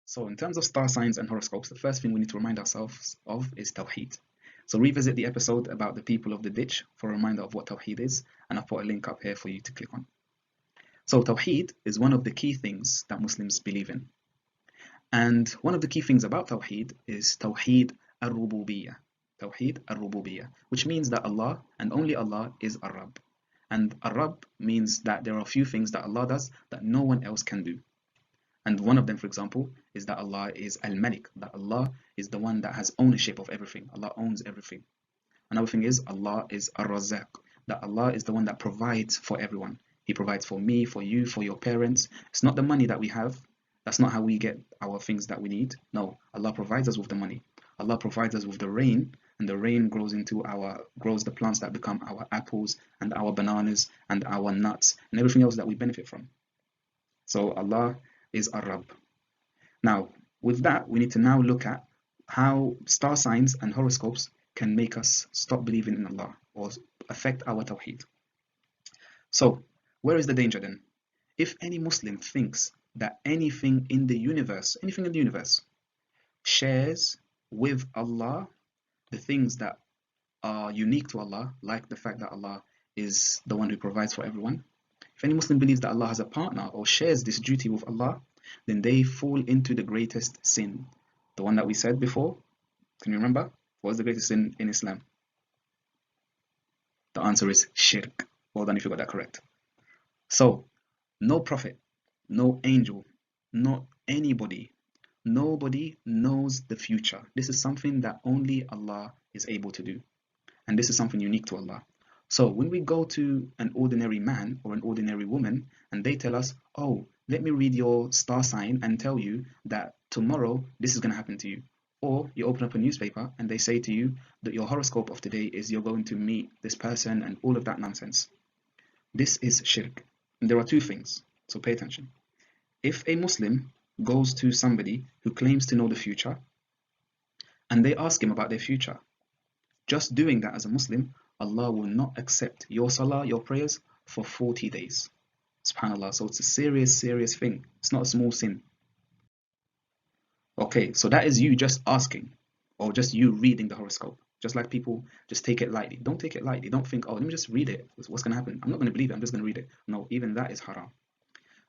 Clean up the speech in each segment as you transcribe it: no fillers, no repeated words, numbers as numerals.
So in terms of star signs and horoscopes, the first thing we need to remind ourselves of is Tawheed. So revisit the episode about the people of the ditch for a reminder of what Tawheed is, and I'll put a link up here for you to click on. So Tawheed is one of the key things that Muslims believe in. And one of the key things about Tawheed is Tawheed al-Rububiyyah. Tawheed al-Rububiyyah, which means that Allah and only Allah is Ar-Rabb. And Ar-Rabb means that there are a few things that Allah does that no one else can do. And one of them, for example, is that Allah is Al-Malik, that Allah is the one that has ownership of everything. Allah owns everything. Another thing is Allah is Ar-Razzaq, that Allah is the one that provides for everyone. He provides for me, for you, for your parents. It's not the money that we have. That's not how we get our things that we need. No, Allah provides us with the money. Allah provides us with the rain, and the rain grows the plants that become our apples and our bananas and our nuts and everything else that we benefit from. So Allah is Ar-Rabb. Now, with that, we need to now look at how star signs and horoscopes can make us stop believing in Allah or affect our Tawheed. So, where is the danger then? If any Muslim thinks that anything in the universe shares with Allah the things that are unique to Allah, like the fact that Allah is the one who provides for everyone, if any Muslim believes that Allah has a partner or shares this duty with Allah, then they fall into the greatest sin. The one that we said before, can you remember? What is the greatest sin in Islam? The answer is shirk. Well done if you got that correct. So, no prophet, no angel, not anybody, nobody knows the future. This is something that only Allah is able to do. And this is something unique to Allah. So when we go to an ordinary man or an ordinary woman and they tell us, oh, let me read your star sign and tell you that tomorrow this is going to happen to you. Or you open up a newspaper and they say to you that your horoscope of today is you're going to meet this person and all of that nonsense. This is shirk. And there are two things, so pay attention. If a Muslim goes to somebody who claims to know the future and they ask him about their future, just doing that as a Muslim, Allah will not accept your salah, your prayers, for 40 days. SubhanAllah. So it's a serious, serious thing. It's not a small sin. Okay, so that is you just asking, or just you reading the horoscope. Just like people just take it lightly. Don't take it lightly. Don't think, oh, let me just read it. What's going to happen? I'm not going to believe it. I'm just going to read it. No, even that is haram.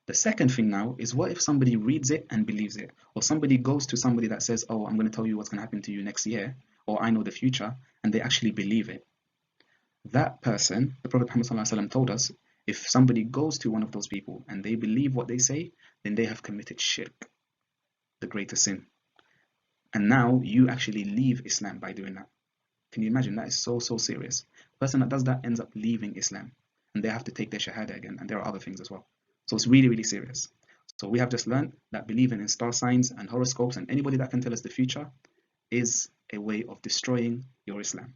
The second thing now is, what if somebody reads it and believes it? Or somebody goes to somebody that says, oh, I'm going to tell you what's going to happen to you next year, or I know the future, and they actually believe it. That person, the Prophet Muhammad ﷺ told us, if somebody goes to one of those people and they believe what they say, then they have committed shirk, the greatest sin. And now you actually leave Islam by doing that. Can you imagine? That is so, so serious. The person that does that ends up leaving Islam, and they have to take their shahada again, and there are other things as well. So it's really, really serious. So we have just learned that believing in star signs and horoscopes and anybody that can tell us the future is a way of destroying your Islam.